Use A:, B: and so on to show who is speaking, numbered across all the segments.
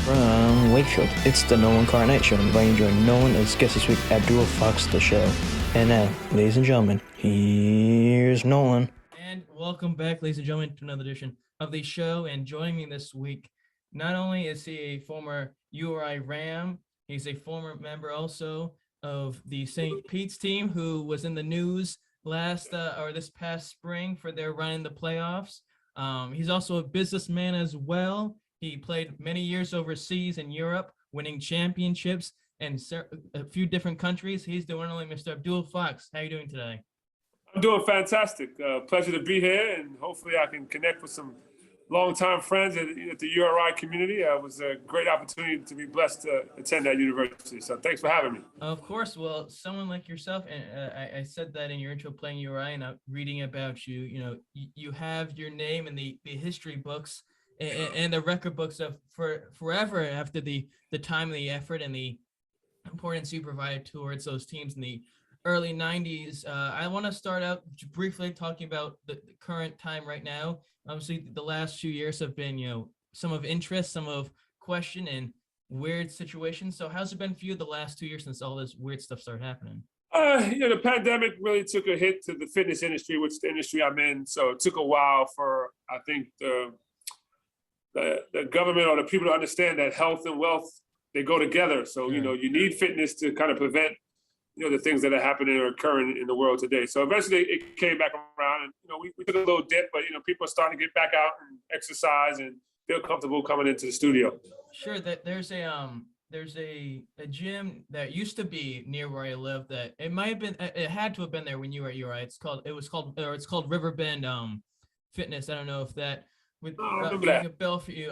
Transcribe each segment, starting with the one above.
A: From Wakefield, it's the Nolan Night Show. Inviting to join Nolan as guest this week, Abdul Fox the show. And now, ladies and gentlemen, here's Nolan.
B: And welcome back, ladies and gentlemen, to another edition of the show. And joining me this week, not only is he a former URI Ram, he's a former member also of the St. Pete's team, who was in the news this past spring for their run in the playoffs. He's also a businessman as well. He played many years overseas in Europe, winning championships in a few different countries. He's the one and only Mr. Abdul Fox. How are you doing today?
C: I'm doing fantastic. Pleasure to be here, and hopefully I can connect with some longtime friends at the URI community. It was a great opportunity to be blessed to attend that university. So thanks for having me.
B: Of course. Well, someone like yourself, and I said that in your intro playing URI, and reading about you, you have your name in the history books and the record books of forever after the time and the effort and the importance you provided towards those teams in the early 90s. I want to start out briefly talking about the current time right now. Obviously, the last few years have been, some of interest, some of question, and weird situations. So how's it been for you the last 2 years since all this weird stuff started happening?
C: The pandemic really took a hit to the fitness industry, which is the industry I'm in. So it took a while for, I think, the government or the people to understand that health and wealth, they go together. So, you need fitness to kind of prevent, the things that are happening or occurring in the world today. So eventually it came back around, and, we took a little dip, but, people are starting to get back out and exercise and feel comfortable coming into the studio.
B: Sure. That there's a gym that used to be near where I live that it had to have been there when you were at URI. It's called Riverbend Fitness. I don't know if that would ring a bell for you.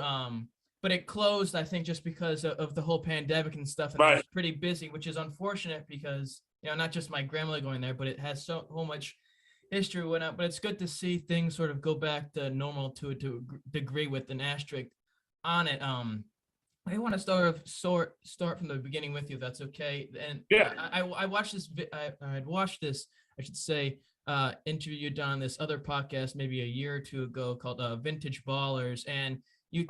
B: But it closed, I think, just because of the whole pandemic and stuff. And It was pretty busy, which is unfortunate because, not just my grandmother going there, but it has so much history and whatnot. But it's good to see things sort of go back to normal to a degree with an asterisk on it. I want to start from the beginning with you, if that's okay. And
C: yeah,
B: I watched this. I'd watched this, I should say, interview done on this other podcast maybe a year or two ago called Vintage Ballers, and you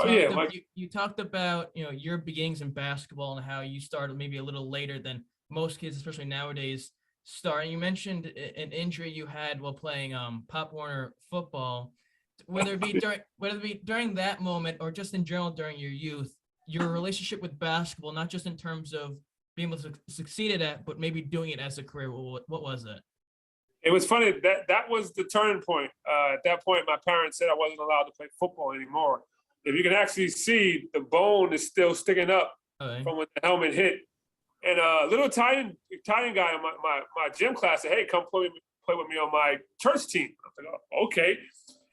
B: talked about your beginnings in basketball and how you started maybe a little later than most kids, especially nowadays, start. And you mentioned an injury you had while playing Pop Warner football. Whether it be during that moment or just in general during your youth, your relationship with basketball, not just in terms of being able to succeed at it, but maybe doing it as a career. What was it?
C: It was funny that was the turning point. At that point, my parents said I wasn't allowed to play football anymore. If you can actually see, the bone is still sticking up from when the helmet hit. And a little Italian guy in my gym class said, "Hey, come play with me on my church team." I was like, "Oh, okay."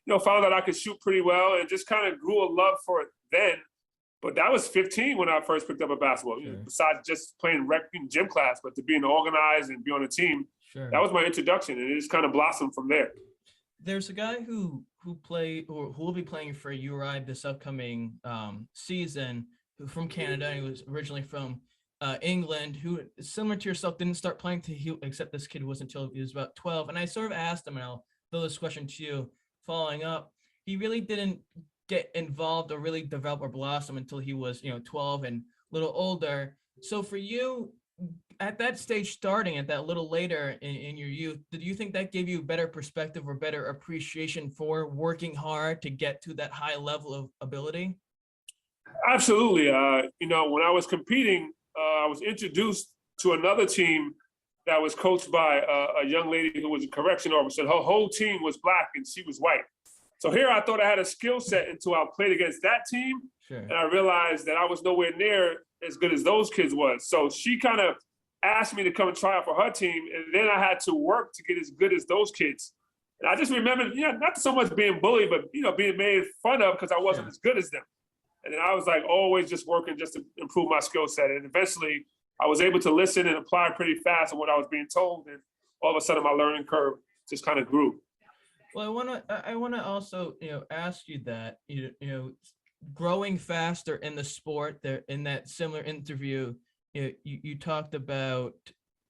C: Found out I could shoot pretty well and just kind of grew a love for it then. But that was 15 when I first picked up a basketball. Sure. Besides just playing rec in gym class, but to being organized and be on a team, sure, that was my introduction, and it just kind of blossomed from there.
B: There's a guy who will be playing for URI this upcoming season, who from Canada. He was originally from England, who, similar to yourself, didn't start playing except this kid was until he was about 12. And I sort of asked him, and I'll throw this question to you following up. He really didn't get involved or really develop or blossom until he was 12 and a little older. So for you, at that stage, starting at that little later in your youth, did you think that gave you better perspective or better appreciation for working hard to get to that high level of ability?
C: Absolutely. When I was competing, I was introduced to another team that was coached by a young lady who was a correction officer. Her whole team was Black and she was white. So here I thought I had a skill set until I played against that team. Sure. And I realized that I was nowhere near as good as those kids was. So she kind of asked me to come and try out for her team. And then I had to work to get as good as those kids. And I just remember, not so much being bullied, but, being made fun of because I wasn't as good as them. And then I was like always just working just to improve my skill set. And eventually I was able to listen and apply pretty fast on what I was being told. And all of a sudden my learning curve just kind of grew.
B: Well, I want to also, ask you that, growing faster in the sport there, in that similar interview, you talked about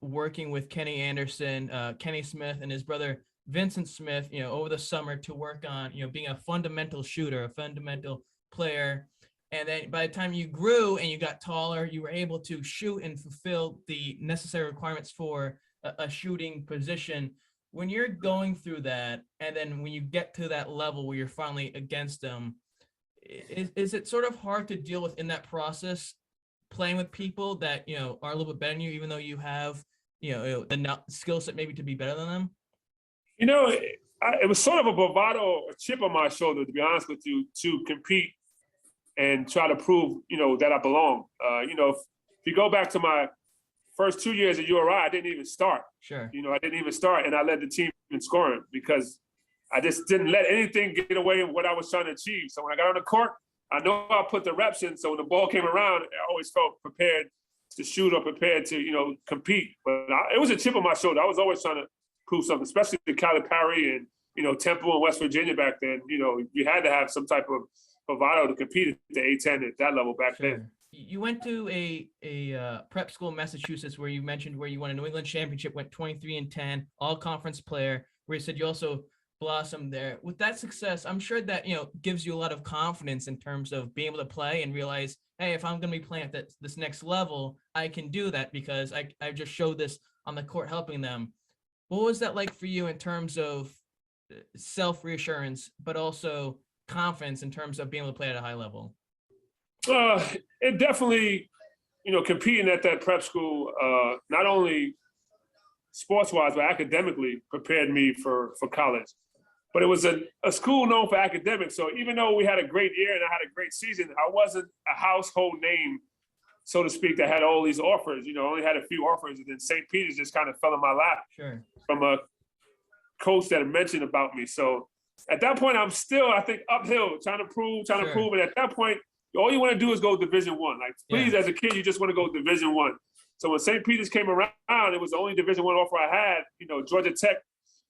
B: working with Kenny Anderson, Kenny Smith and his brother, Vincent Smith, over the summer to work on, being a fundamental shooter, a fundamental player. And then by the time you grew and you got taller, you were able to shoot and fulfill the necessary requirements for a shooting position. When you're going through that, and then when you get to that level where you're finally against them, is it sort of hard to deal with in that process, playing with people that, are a little bit better than you, even though you have, the skill set maybe to be better than them?
C: It was sort of a bravado, a chip on my shoulder, to be honest with you, to compete and try to prove, that I belong. If you go back to my first 2 years at URI, I didn't even start.
B: Sure.
C: I didn't even start, and I led the team in scoring because I just didn't let anything get away in what I was trying to achieve. So when I got on the court, I know I put the reps in. So when the ball came around, I always felt prepared to shoot or prepared to, compete. But it was a chip on my shoulder. I was always trying to prove something, especially to Calipari and, Temple and West Virginia back then. You had to have some type of bravado to compete at the A10 at that level back then.
B: You went to a prep school in Massachusetts where you mentioned where you won a New England championship, went 23-10, all conference player, where you said you also blossomed there. With that success, I'm sure that, gives you a lot of confidence in terms of being able to play and realize, hey, if I'm going to be playing at this next level, I can do that because I just showed this on the court helping them. What was that like for you in terms of self-reassurance, but also confidence in terms of being able to play at a high level?
C: It definitely, competing at that prep school, not only sports-wise, but academically prepared me for college. But it was a school known for academics. So even though we had a great year and I had a great season, I wasn't a household name, so to speak, that had all these offers. I only had a few offers, and then St. Peter's just kind of fell in my lap.
B: Sure.
C: From a coach that had mentioned about me. So at that point, I'm still, I think, uphill, trying to prove. And at that point, all you want to do is go Division I. Like, please, as a kid, you just want to go Division I. So when St. Peter's came around, it was the only Division I offer I had. Georgia Tech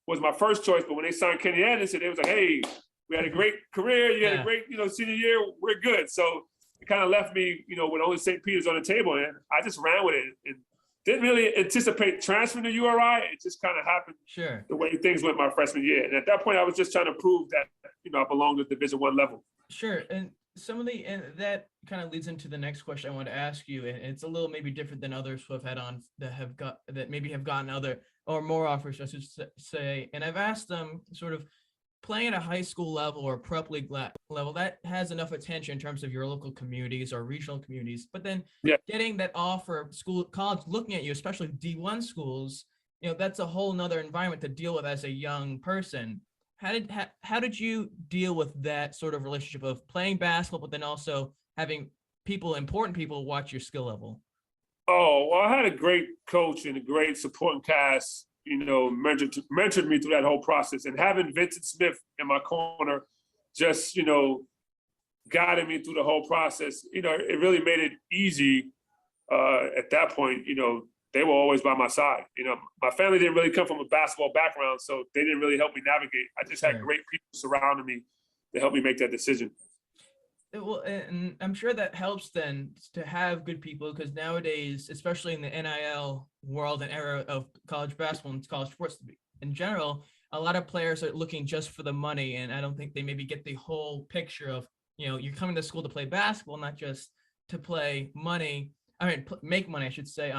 C: was my first choice, but when they signed Kenny Anderson, it was like, hey, we had a great career. You had a great, senior year. We're good. So it kind of left me, with only St. Peter's on the table, and I just ran with it and didn't really anticipate transferring to URI. It just kind of happened the way things went my freshman year. And at that point, I was just trying to prove that, I belonged at Division I level.
B: Sure. And and that kind of leads into the next question I want to ask you. And it's a little maybe different than others who have had on that maybe have gotten other or more offers, I should say. And I've asked them sort of playing at a high school level or prep league level, that has enough attention in terms of your local communities or regional communities. But then getting that offer, college looking at you, especially D1 schools, that's a whole nother environment to deal with as a young person. How did you deal with that sort of relationship of playing basketball, but then also having important people watch your skill level?
C: Oh, well, I had a great coach and a great supporting cast, mentored me through that whole process. And having Vincent Smith in my corner just, guided me through the whole process, it really made it easy at that point. They were always by my side. My family didn't really come from a basketball background, so they didn't really help me navigate. I just had great people surrounding me to help me make that decision.
B: Well, and I'm sure that helps then to have good people, because nowadays, especially in the NIL world and era of college basketball and college sports in general, a lot of players are looking just for the money, and I don't think they maybe get the whole picture of, you're coming to school to play basketball, not just to play money. Make money, I should say.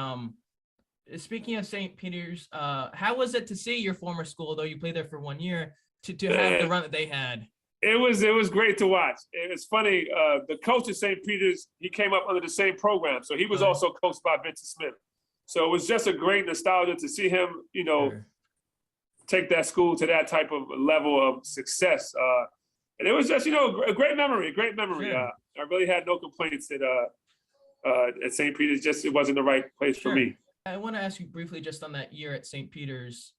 B: Speaking of St. Peter's, how was it to see your former school, though you played there for 1 year, to have the run that they had?
C: It was great to watch. It was funny. The coach at St. Peter's, he came up under the same program, so he was also coached by Vincent Smith. So it was just a great nostalgia to see him, take that school to that type of level of success. And it was just, a great memory.
B: Sure.
C: I really had no complaints at St. Peter's. Just it wasn't the right place for me.
B: I want to ask you briefly just on that year at St. Peter's,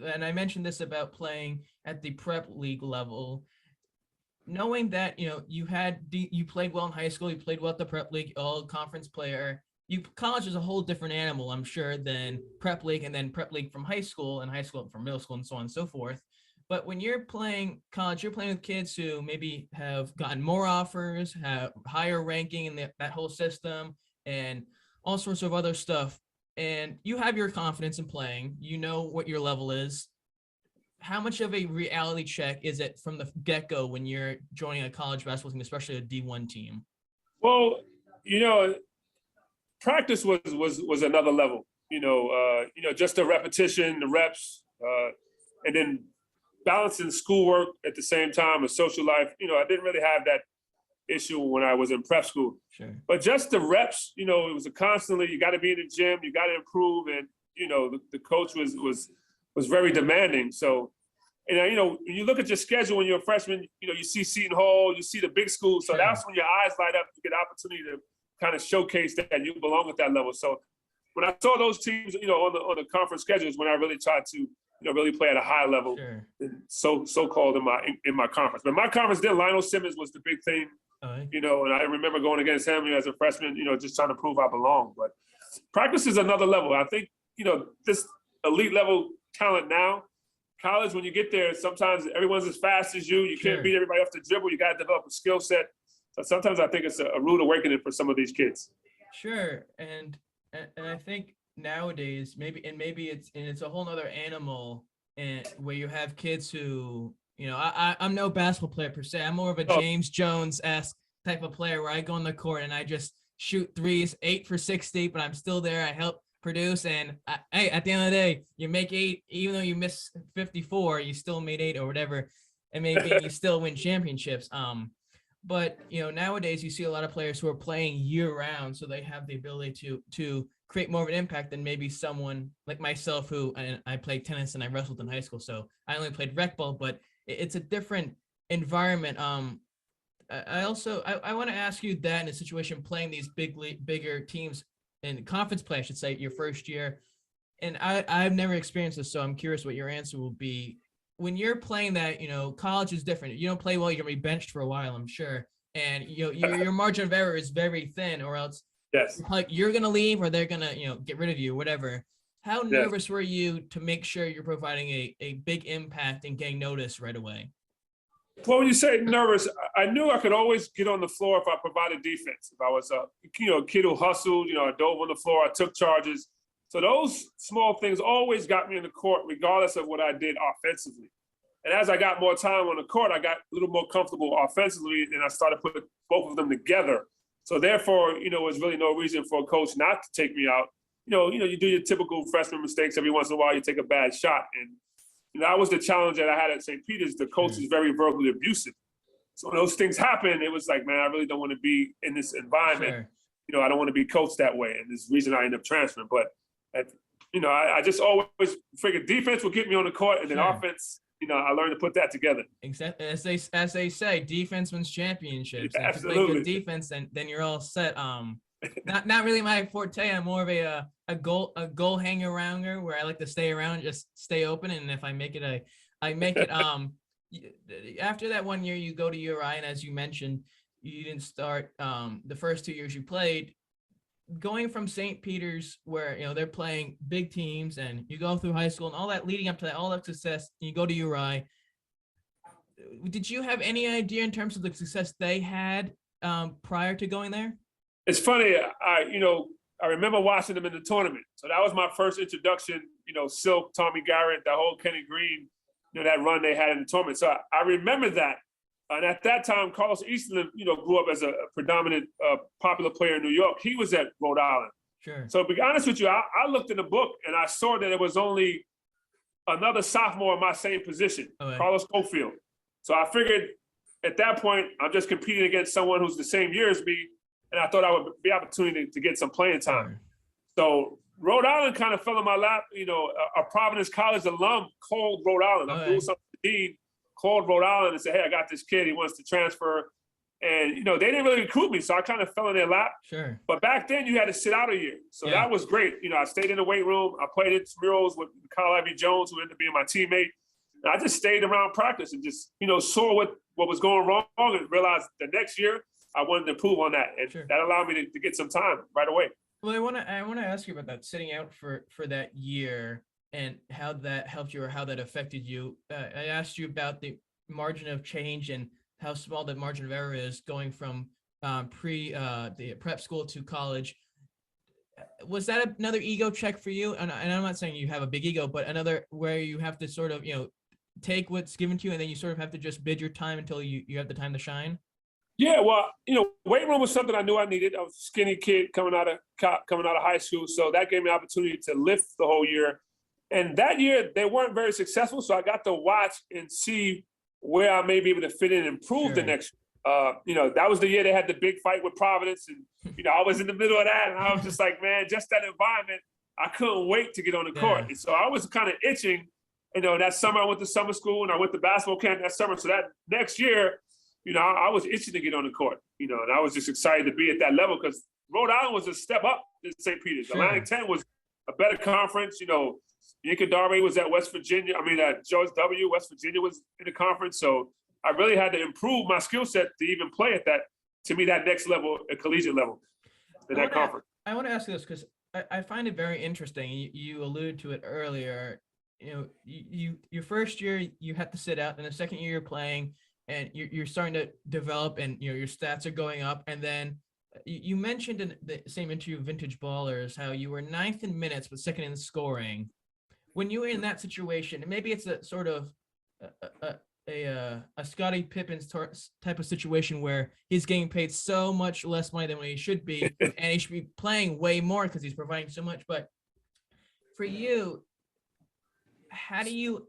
B: and I mentioned this about playing at the prep league level. Knowing that, you played well in high school, you played well at the prep league, all conference player. College is a whole different animal, I'm sure, than prep league, and then prep league from high school and high school from middle school and so on and so forth. But when you're playing college, you're playing with kids who maybe have gotten more offers, have higher ranking in that whole system, and all sorts of other stuff. And you have your confidence in playing, what your level is. How much of a reality check is it from the get-go when you're joining a college basketball team, especially a D1 team?
C: Well, you know, practice was another level. Just the repetition, the reps, and then balancing schoolwork at the same time with social life. I didn't really have that issue when I was in prep school.
B: Sure.
C: But just the reps, it was a constantly, you got to be in the gym, you got to improve. And, the coach was very demanding. So, when you look at your schedule when you're a freshman, you see Seton Hall, you see the big schools. So
B: Sure.
C: that's when your eyes light up, you get the opportunity to kind of showcase that you belong at that level. So when I saw those teams, on the conference schedules, when I really tried to, really play at a high level,
B: Sure.
C: so-called in my conference. But my conference then, Lionel Simmons was the big thing.
B: Right.
C: And I remember going against him as a freshman, just trying to prove I belong. But practice is another level. I think, this elite level talent now, college, when you get there, sometimes everyone's as fast as you. You
B: Sure.
C: can't beat everybody off the dribble. You got to develop a skill set. So sometimes I think it's a rude awakening for some of these kids.
B: Sure. And I think nowadays, maybe it's a whole nother animal, and where you have kids who, I'm no basketball player per se. I'm more of a James Jones-esque type of player where I go on the court and I just shoot threes, 8 for 60, but I'm still there. I help produce, and hey, at the end of the day, you make 8, even though you miss 54, you still made 8 or whatever, and maybe you still win championships. But nowadays you see a lot of players who are playing year round, so they have the ability to create more of an impact than maybe someone like myself, who I played tennis and I wrestled in high school, so I only played rec ball, but it's a different environment. I want to ask you that in a situation playing these bigger teams in conference play, I should say, your first year, and I've never experienced this, so I'm curious what your answer will be. When you're playing that, college is different. You don't play well, you're gonna be benched for a while, I'm sure, and your margin of error is very thin, or else
C: Yes.
B: like you're gonna leave or they're gonna get rid of you, whatever. How
C: Yes.
B: nervous were you to make sure you're providing a big impact and getting noticed right away?
C: Well, when you say nervous, I knew I could always get on the floor if I provided defense. If I was a kid who hustled, I dove on the floor, I took charges. So those small things always got me in the court, regardless of what I did offensively. And as I got more time on the court, I got a little more comfortable offensively, and I started putting both of them together. So therefore, there's really no reason for a coach not to take me out. You do your typical freshman mistakes every once in a while. You take a bad shot, and that was the challenge that I had at St. Peter's. The coach is very verbally abusive. So when those things happen, it was like, man, I really don't want to be in this environment.
B: Sure.
C: I don't want to be coached that way, and this is the reason I ended up transferring. But I just always figured defense would get me on the court, and then
B: Sure.
C: offense, I learned to put that together.
B: Exactly. As they say, defense wins championships.
C: Yeah,
B: and if you play good defense, then you're all set. Not really my forte. I'm more of a goal hang arounder, where I like to stay around, just stay open, and if I make it, I make it. After that 1 year, you go to URI, and as you mentioned, you didn't start the first 2 years you played. Going from St. Peter's, where they're playing big teams, and you go through high school and all that leading up to that, all that success, and you go to URI. Did you have any idea in terms of the success they had prior to going there?
C: It's funny. I remember watching them in the tournament. So that was my first introduction. Silk, Tommy Garrett, that whole Kenny Green, that run they had in the tournament. So I remember that. And at that time, Carlos Easterlin, grew up as a predominant popular player in New York. He was at Rhode Island.
B: Sure.
C: So to be honest with you, I looked in the book and I saw that it was only another sophomore in my same position,
B: Okay.
C: Carlos Cofield. So I figured at that point, I'm just competing against someone who's the same year as me, and I thought I would be opportunity to get some playing time.
B: Sure.
C: So Rhode Island kind of fell in my lap. A Providence College alum called Rhode Island.
B: Okay.
C: Abdul Fox called Rhode Island and said, hey, I got this kid. He wants to transfer. And, they didn't really recruit me, so I kind of fell in their lap.
B: Sure.
C: But back then, you had to sit out a year. So
B: Yeah.
C: that was great. I stayed in the weight room. I played intramurals with Kyle Ivy Jones, who ended up being my teammate. And I just stayed around practice and just, saw what was going wrong and realized the next year I wanted to improve on that. And
B: Sure.
C: that allowed me to get some time right away.
B: Well, I want to ask you about that, sitting out for that year, and how that helped you or how that affected you. I asked you about the margin of change and how small the margin of error is going from the prep school to college. Was that another ego check for you? And I'm not saying you have a big ego, but another where you have to sort of take what's given to you, and then you sort of have to just bid your time until you have the time to shine?
C: Yeah, well, weight room was something I knew I needed. I was a skinny kid coming out of high school, so that gave me an opportunity to lift the whole year. And that year they weren't very successful, so I got to watch and see where I may be able to fit in and improve the next. That was the year they had the big fight with Providence, and I was in the middle of that, and I was just like, man, just that environment, I couldn't wait to get on the court. And so I was kind of itching. That summer I went to summer school and I went to basketball camp that summer. So that next year, I was itching to get on the court, and I was just excited to be at that level because Rhode Island was a step up to St. Peter's. Atlantic 10 was a better conference. Yinka Darby was at West Virginia. George W. West Virginia was in the conference. So I really had to improve my skill set to even play at that, to me, that next level, a collegiate level in that conference.
B: I want to ask you this because I find it very interesting. You alluded to it earlier. Your first year, you had to sit out, and the second year you're playing, and you're starting to develop, and your stats are going up. And then you mentioned in the same interview, Vintage Ballers, how you were 9th in minutes but second in scoring. When you were in that situation, and maybe it's a sort of a Scottie Pippen type of situation where he's getting paid so much less money than what he should be, and he should be playing way more because he's providing so much. But for you, how do you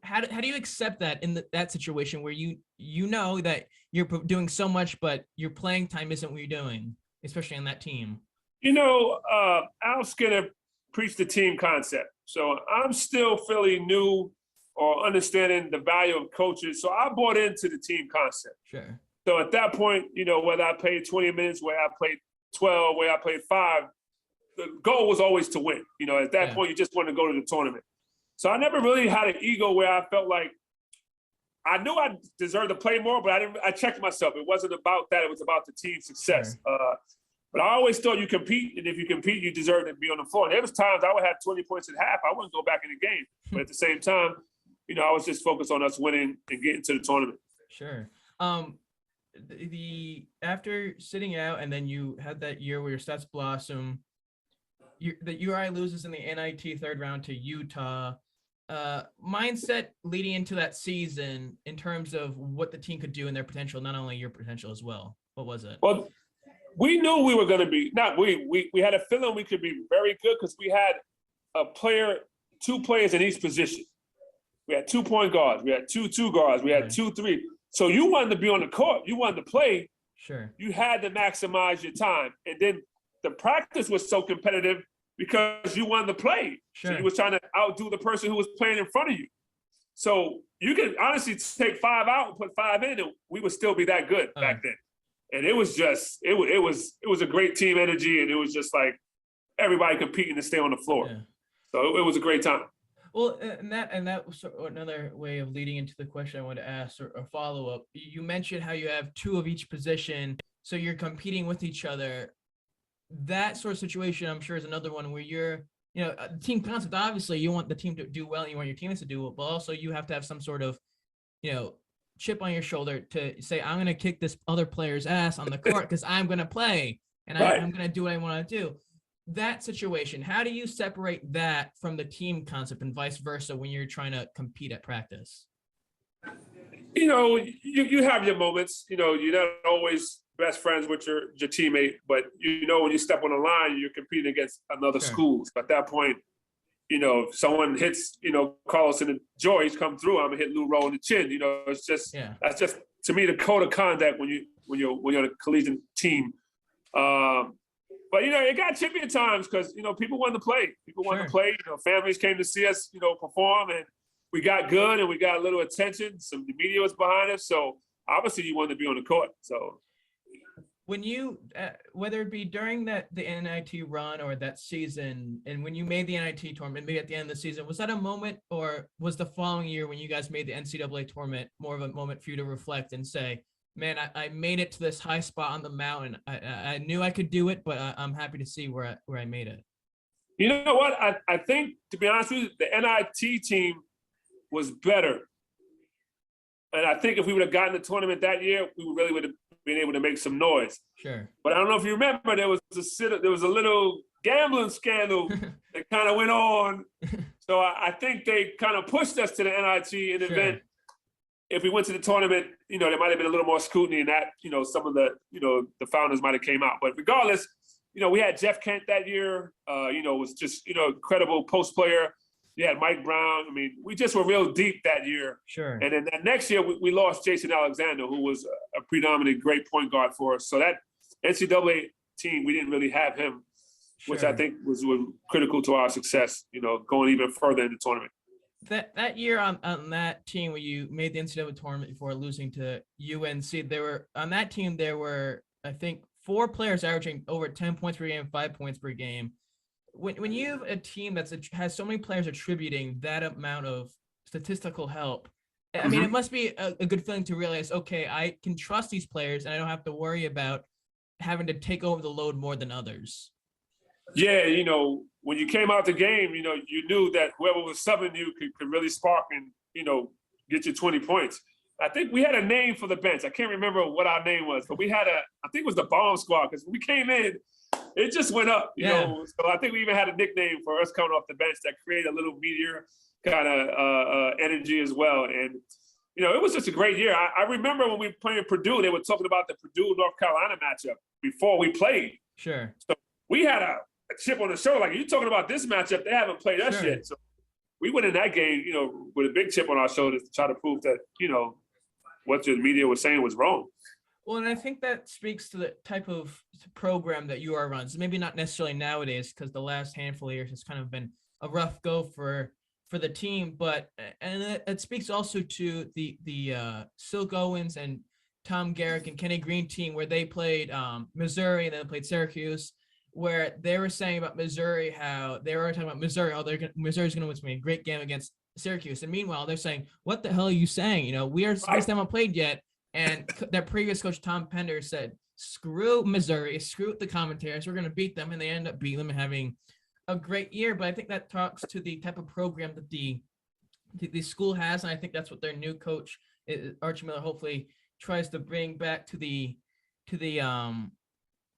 B: accept that in that situation where you know that you're doing so much, but your playing time isn't what you're doing, especially on that team?
C: Al Skinner preached the team concept. So I'm still fairly new or understanding the value of coaches. So I bought into the team concept.
B: Sure.
C: So at that point, whether I played 20 minutes, where I played 12, where I played 5, the goal was always to win. At that point, you just wanted to go to the tournament. So I never really had an ego where I felt like I knew I deserved to play more, but I checked myself. It wasn't about that. It was about the team success.
B: Sure.
C: But I always thought you compete, and if you compete, you deserve to be on the floor. And there was times I would have 20 points at half. I wouldn't go back in the game. But at the same time, I was just focused on us winning and getting to the tournament.
B: Sure. After sitting out, and then you had that year where your stats blossom, the URI loses in the NIT third round to Utah. Mindset leading into that season in terms of what the team could do and their potential, not only your potential as well. What was it?
C: Well, we knew we were going to be, we had a feeling we could be very good because we had two players in each position. We had 2 point guards. We had two guards. We had 2 3. So you wanted to be on the court. You wanted to play.
B: Sure.
C: You had to maximize your time. And then the practice was so competitive because you wanted to play.
B: Sure.
C: So you was trying to outdo the person who was playing in front of you. So you could honestly take 5 out and put 5 in, and we would still be that good back then. And it was just, it was a great team energy, and it was just like everybody competing to stay on the floor.
B: Yeah.
C: So it was a great time.
B: Well, and that was another way of leading into the question I wanted to ask or follow up. You mentioned how you have 2 of each position, so you're competing with each other. That sort of situation, I'm sure, is another one where you're, team concept. Obviously, you want the team to do well, and you want your teammates to do well, but also you have to have some sort of, chip on your shoulder to say, I'm going to kick this other player's ass on the court because I'm going to play and I'm going to do what I want to do. That situation, how do you separate that from the team concept and vice versa when you're trying to compete at practice?
C: You have your moments. You're not always best friends with your teammate, but when you step on the line, you're competing against another school. So at that point, if someone hits, Carlos and Joyce come through, I'm gonna hit Lou Rowe in the chin. It's just that's just, to me, the code of conduct when you're on a collegiate team. But it got chippy at times because people wanted to play. People wanted to play. Families came to see us, perform, and we got good and we got a little attention. Some media was behind us, so obviously you wanted to be on the court. So
B: when you, whether it be during the NIT run or that season, and when you made the NIT tournament, maybe at the end of the season, was that a moment, or was the following year when you guys made the NCAA tournament more of a moment for you to reflect and say, man, I made it to this high spot on the mountain. I knew I could do it, but I'm happy to see where I made it.
C: You know what? I think, to be honest with you, the NIT team was better. And I think if we would have gotten the tournament that year, we really would have been able to make some noise.
B: Sure.
C: But I don't know if you remember, there was a little gambling scandal that kind of went on. So I think they kind of pushed us to the NIT event if we went to the tournament, there might have been a little more scrutiny in that, some of the, the founders might have came out. But regardless, we had Jeff Kent that year, was just, incredible post player. You had Mike Brown. I mean, we just were real deep that year.
B: Sure.
C: And then that next year, we lost Jason Alexander, who was a predominant great point guard for us. So that NCAA team, we didn't really have him, which I think was critical to our success, going even further in the tournament.
B: That year on that team where you made the NCAA tournament before losing to UNC, on that team, there were, I think, 4 players averaging over 10 points per game, 5 points per game. When you have a team has so many players attributing that amount of statistical help, I mean, it must be a good feeling to realize, okay, I can trust these players and I don't have to worry about having to take over the load more than others.
C: Yeah, when you came out the game, you knew that whoever was subbing you could really spark and, get you 20 points. I think we had a name for the bench. I can't remember what our name was, but we had I think it was the bomb squad, because when we came in, it just went up, you know. So I think we even had a nickname for us coming off the bench that created a little meteor kind of energy as well. And, it was just a great year. I remember when we were playing Purdue, they were talking about the Purdue-North Carolina matchup before we played.
B: Sure.
C: So we had a chip on the shoulder. Like, you're talking about this matchup, they haven't played us yet. So we went in that game, with a big chip on our shoulders to try to prove that, what the media was saying was wrong.
B: Well, and I think that speaks to the type of program that UR runs. Maybe not necessarily nowadays, because the last handful of years has kind of been a rough go for the team. But it speaks also to the Silk Owens and Tom Garrick and Kenny Green team, where they played Missouri and then played Syracuse, where they were saying about Missouri how they were talking about Missouri. Missouri's going to win a great game against Syracuse, and meanwhile they're saying, "What the hell are you saying? We haven't played yet." And that previous coach, Tom Pender, said, "Screw Missouri, screw the commentators. We're going to beat them," and they end up beating them and having a great year. But I think that talks to the type of program that the school has, and I think that's what their new coach, Archie Miller, hopefully tries to bring back to the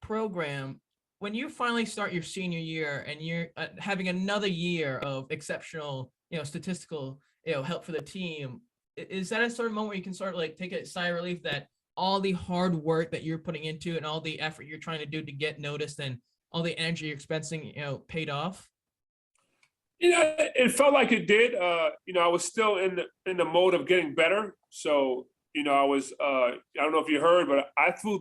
B: program. When you finally start your senior year and you're having another year of exceptional, statistical, help for the team, is that a sort of moment where you can sort of like take a sigh of relief that all the hard work that you're putting into and all the effort you're trying to do to get noticed and all the energy you're expensing, paid off?
C: It felt like it did. I was still in the mode of getting better. So, I was, I don't know if you heard, but I threw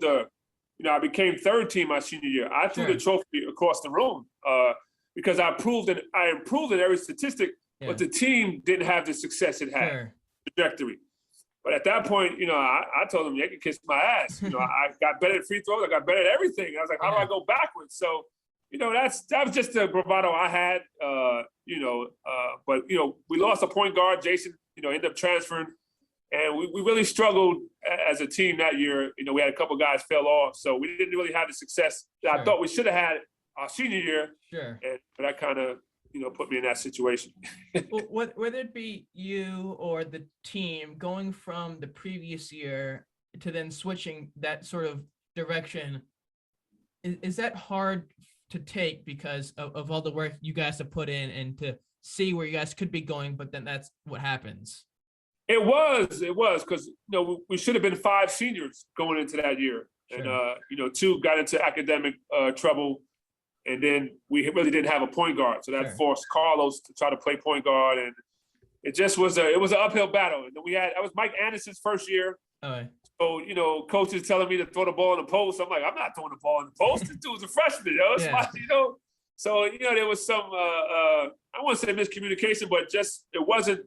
C: I became third team my senior year. I threw the trophy across the room because I improved in every statistic, but the team didn't have the success it had, trajectory. But at that point, I told them, "You can kiss my ass." I got better at free throws. I got better at everything. I was like, "How do I go backwards?" So, that was just the bravado I had. But we lost a point guard, Jason. Ended up transferring. And we really struggled as a team that year. We had a couple guys fell off, so we didn't really have the success that I thought we should have had our senior year.
B: Sure.
C: And that kind of, put me in that situation.
B: Well, whether it be you or the team going from the previous year to then switching that sort of direction, is that hard to take because of all the work you guys have put in and to see where you guys could be going, but then that's what happens? It
C: was because we should have been 5 seniors going into that year, and 2 got into academic trouble, and then we really didn't have a point guard, so that forced Carlos to try to play point guard, and it just was an uphill battle. And then that was Mike Anderson's first year, so coaches telling me to throw the ball in the post. I'm like, I'm not throwing the ball in the post. This dude's a freshman, So there was some I won't say miscommunication, but just it wasn't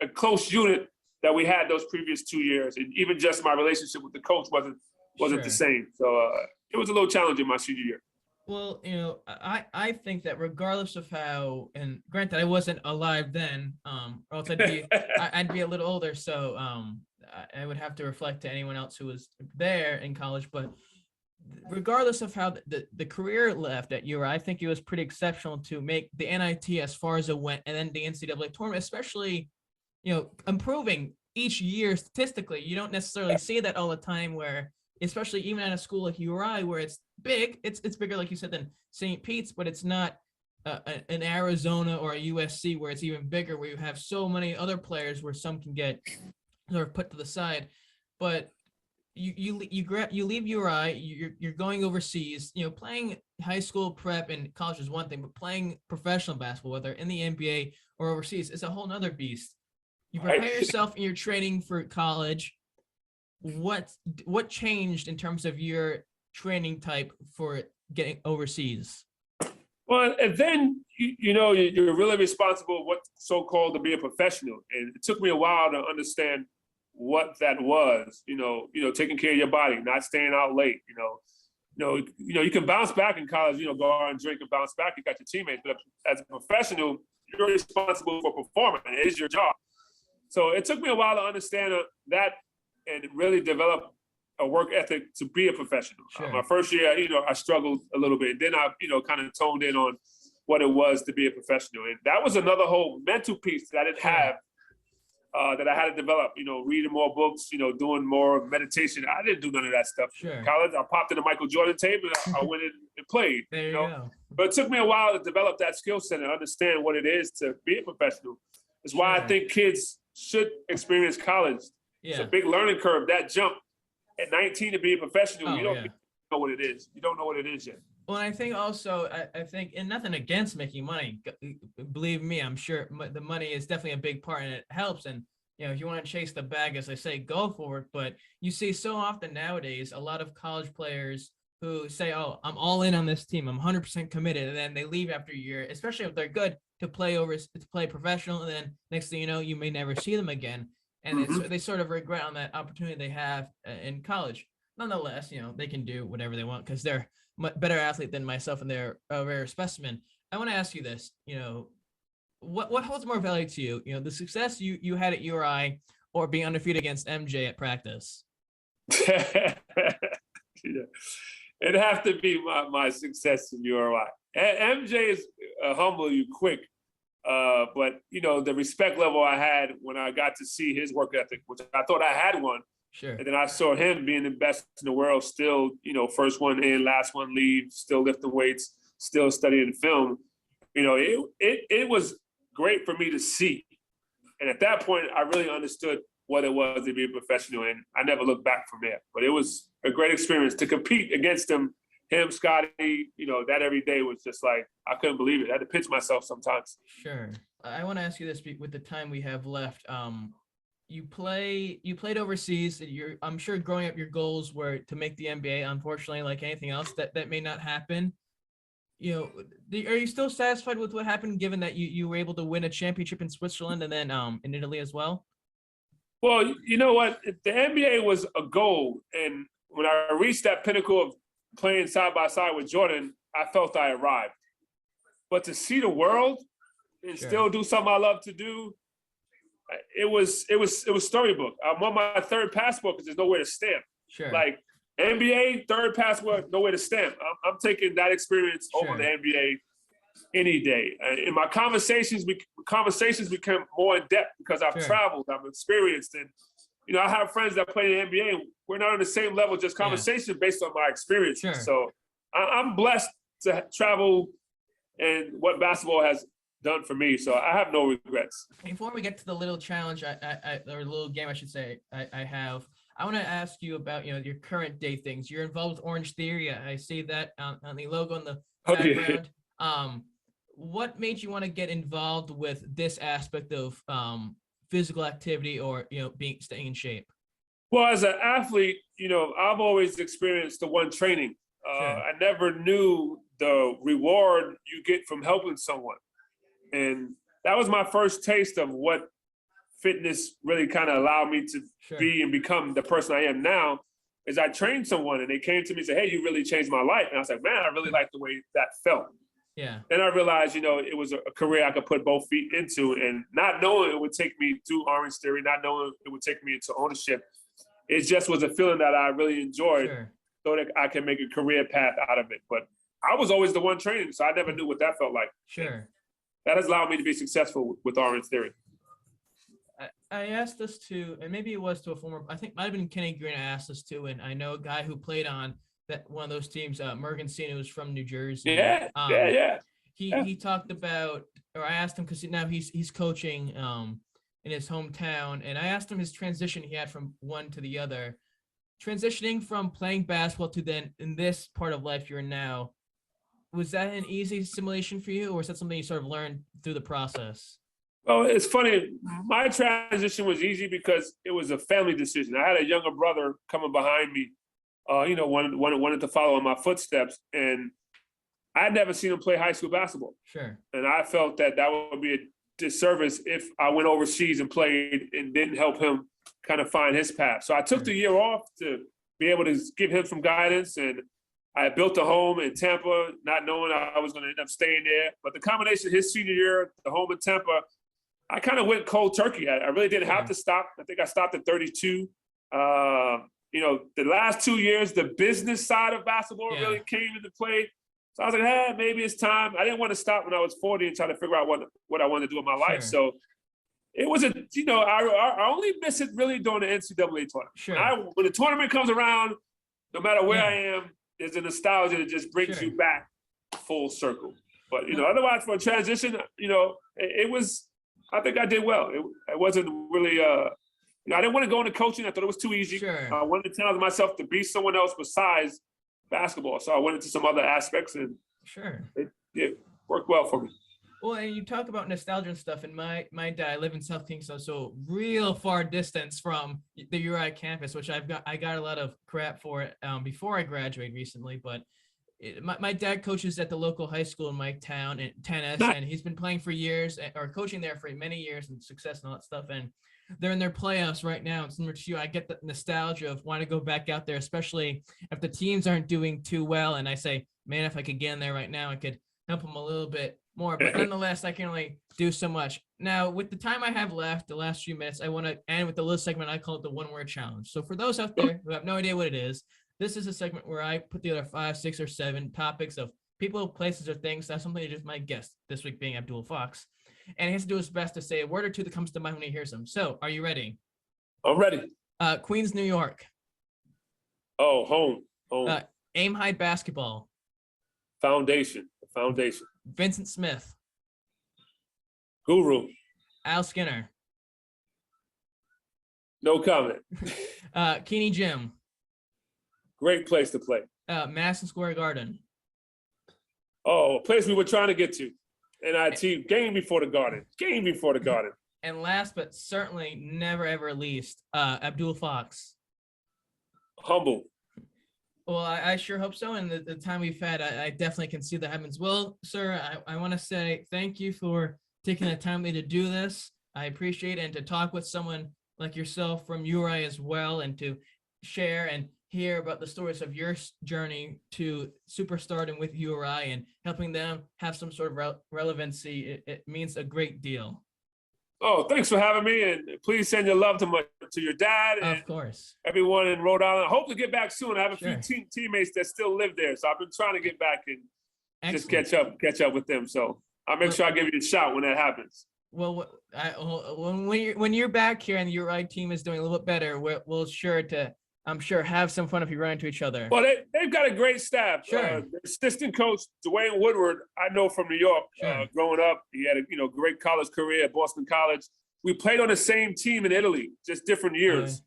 C: a close unit that we had those previous 2 years, and even just my relationship with the coach wasn't the same. So it was a little challenging my senior year.
B: Well, I think that regardless of how, and granted, I wasn't alive then, or else I'd be a little older, so I would have to reflect to anyone else who was there in college. But regardless of how the career left at UR, I think it was pretty exceptional to make the NIT as far as it went, and then the NCAA tournament, especially improving each year statistically. You don't necessarily see that all the time, where, especially even at a school like URI, where it's big, it's bigger, like you said, than St. Pete's, but it's not an Arizona or a USC where it's even bigger, where you have so many other players where some can get sort of put to the side. But you leave URI, you're going overseas. You know, playing high school, prep, and college is one thing, but playing professional basketball, whether in the NBA or overseas, is a whole nother beast. You prepare yourself and you're training for college. What changed in terms of your training type for getting overseas?
C: Well, and then you're really responsible what's so-called to be a professional, and it took me a while to understand what that was. Taking care of your body, not staying out late. You can bounce back in college. Go out and drink and bounce back. You got your teammates, but as a professional, you're responsible for performing. It is your job. So it took me a while to understand that and really develop a work ethic to be a professional.
B: Sure.
C: My first year, I struggled a little bit. Then I, kind of toned in on what it was to be a professional. And that was another whole mental piece that I didn't have, that I had to develop, reading more books, doing more meditation. I didn't do none of that stuff.
B: Sure.
C: In college, I popped in the Michael Jordan tape and I went in and played.
B: There you go.
C: But it took me a while to develop that skill set and understand what it is to be a professional. It's why I think kids should experience college.
B: Yeah.
C: It's a big learning curve. That jump at 19 to be a professional, you don't know what it is. You don't know what it is yet.
B: Well, I think also, I think, and nothing against making money. Believe me, I'm sure the money is definitely a big part and it helps. And, if you want to chase the bag, as I say, go for it. But you see so often nowadays, a lot of college players who say, oh, I'm all in on this team. I'm 100% committed. And then they leave after a year, especially if they're good, to play professional. And then next thing you know, you may never see them again. And they sort of regret on that opportunity they have in college. Nonetheless, they can do whatever they want because they're a better athlete than myself and they're a rare specimen. I want to ask you this, what holds more value to you? The success you had at URI or being undefeated against MJ at practice?
C: It'd have to be my success in URI. MJ is humble you quick. But the respect level I had when I got to see his work ethic, which I thought I had one.
B: Sure. And
C: then I saw him being the best in the world, still, first one in, last one leave, still lifting weights, still studying film. It was great for me to see. And at that point, I really understood what it was to be a professional, and I never looked back from there. But it was a great experience to compete against him, Scotty, that every day was just like, I couldn't believe it. I had to pinch myself sometimes.
B: Sure. I want to ask you this with the time we have left. You played overseas. I'm sure growing up your goals were to make the NBA. Unfortunately, like anything else, that may not happen. Are you still satisfied with what happened, given that you were able to win a championship in Switzerland and then in Italy as well?
C: Well, you know what? The NBA was a goal. And when I reached that pinnacle of playing side by side with Jordan, I felt I arrived. But to see the world and still do something I love to do, it was storybook. I'm on my third passport because there's nowhere to stamp.
B: Sure.
C: Like NBA, third passport, nowhere to stamp. I'm taking that experience over the NBA any day. And my conversations become more in depth because I've traveled, I've experienced, and I have friends that play in the NBA. And we're not on the same level, just conversation based on my experiences.
B: Sure.
C: So I'm blessed to travel and what basketball has done for me. So I have no regrets.
B: Before we get to the little challenge, or little game, I should say, I want to ask you about, your current day things. You're involved with OrangeTheory. I see that on the logo in the background. What made you want to get involved with this aspect of physical activity or, staying in shape?
C: Well, as an athlete, I've always experienced the one training. I never knew the reward you get from helping someone. And that was my first taste of what fitness really kind of allowed me to be and become the person I am now. Is I trained someone and they came to me and said, hey, you really changed my life. And I was like, man, I really like the way that felt.
B: Yeah.
C: Then I realized, it was a career I could put both feet into, and not knowing it would take me to OrangeTheory, not knowing it would take me into ownership. It just was a feeling that I really enjoyed so that I can make a career path out of it. But I was always the one training, so I never knew what that felt like.
B: Sure.
C: That has allowed me to be successful with OrangeTheory.
B: I asked this to, and maybe it was to a former, I think might have been Kenny Green. I asked this to, and I know a guy who played on that one of those teams, Mergen Cena, was from New Jersey.
C: Yeah.
B: He talked about, or I asked him because now he's coaching in his hometown, and I asked him his transition he had from one to the other. Transitioning from playing basketball to then in this part of life you're in now, was that an easy assimilation for you, or was that something you sort of learned through the process?
C: Well, it's funny. My transition was easy because it was a family decision. I had a younger brother coming behind me, wanted to follow in my footsteps, and I had never seen him play high school basketball.
B: Sure.
C: And I felt that would be a disservice if I went overseas and played and didn't help him kind of find his path. So I took the year off to be able to give him some guidance, and I built a home in Tampa, not knowing I was going to end up staying there. But the combination of his senior year, the home in Tampa, I kind of went cold turkey. I really didn't have to stop. I think I stopped at 32. The last 2 years, the business side of basketball really came into play. So I was like, maybe it's time. I didn't want to stop when I was 40 and try to figure out what I wanted to do in my life. So it was I only miss it really during the NCAA tournament.
B: Sure.
C: When the tournament comes around, no matter where I am, there's a nostalgia that just brings you back full circle. But, otherwise for a transition, it was, I think I did well. It wasn't really, I didn't want to go into coaching. I thought it was too easy.
B: Sure.
C: I wanted to challenge myself to be someone else besides basketball. So I went into some other aspects, and it worked well for me.
B: Well, and you talk about nostalgia and stuff, and my dad, I live in South Kingston, so real far distance from the URI campus, which I got a lot of crap for it before I graduated recently, but my dad coaches at the local high school in my town in tennis, and he's been playing for years, or coaching there for many years, and success and all that stuff, and they're in their playoffs right now. And similar to you, I get the nostalgia of wanting to go back out there, especially if the teams aren't doing too well, and I say, man, if I could get in there right now, I could help them a little bit more, but nonetheless, I can only do so much. Now, with the time I have left, the last few minutes, I want to end with the little segment I call it the one-word challenge. So for those out there who have no idea what it is, this is a segment where I put together 5, 6, or 7 topics of people, places, or things. That's something to just my guest, this week being Abdul Fox. And he has to do his best to say a word or two that comes to mind when he hears them. So, are you ready?
C: I'm ready.
B: Queens, New York.
C: Oh, home.
B: Aim High Basketball.
C: Foundation.
B: Vincent Smith.
C: Guru.
B: Al Skinner.
C: No comment.
B: Keeney Gym.
C: Great place to play.
B: Madison Square Garden.
C: Oh, a place we were trying to get to. NIT, game before the Garden.
B: And last but certainly never ever least, Abdul Fox.
C: Humble.
B: Well, I sure hope so. And the time we've had, I definitely can see that happens. Well, sir, I want to say thank you for taking the time to do this. I appreciate it, and to talk with someone like yourself from URI as well, and to share and hear about the stories of your journey to superstardom with URI and helping them have some sort of relevancy. It means a great deal.
C: Oh, thanks for having me, and please send your love to your dad and
B: of course
C: everyone in Rhode Island. I hope to get back soon. I have a few teammates that still live there, so I've been trying to get back and just catch up with them. So I'll make sure I give you a shout when that happens.
B: Well, when you're back here and the URI team is doing a little bit better, we'll sure to, I'm sure, have some fun if you run into each other.
C: Well, they've got a great staff.
B: Sure.
C: The assistant coach, Dwayne Woodward, I know from New York.
B: Sure.
C: Growing up, he had a great college career at Boston College. We played on the same team in Italy, just different years.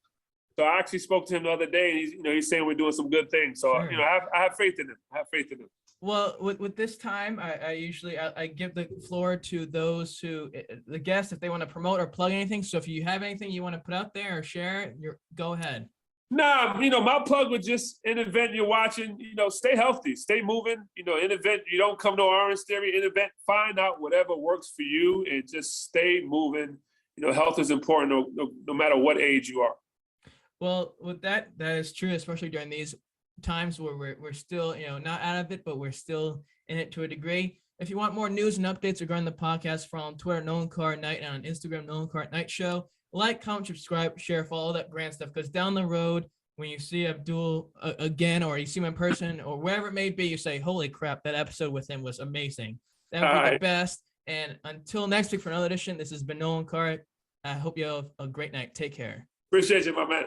C: So I actually spoke to him the other day, and he's saying we're doing some good things. So
B: Sure.
C: I have faith in him.
B: Well, with this time, I usually give the floor to those the guests, if they want to promote or plug anything. So if you have anything you want to put out there or share, go ahead.
C: Nah, my plug was just an event you're watching, stay healthy, stay moving, an event, you don't come to OrangeTheory, an event, find out whatever works for you and just stay moving. Health is important no matter what age you are.
B: Well, with that is true, especially during these times where we're still, not out of it, but we're still in it to a degree. If you want more news and updates regarding the podcast, follow on Twitter, Nolan Night, and on Instagram, Nolan Night Show. Like, comment, subscribe, share, follow that grand stuff. Because down the road, when you see Abdul again, or you see him in person, or wherever it may be, you say, "Holy crap, that episode with him was amazing." That would be the best. And until next week for another edition, this has been Nolan Carr. I hope you have a great night. Take care.
C: Appreciate you, my man.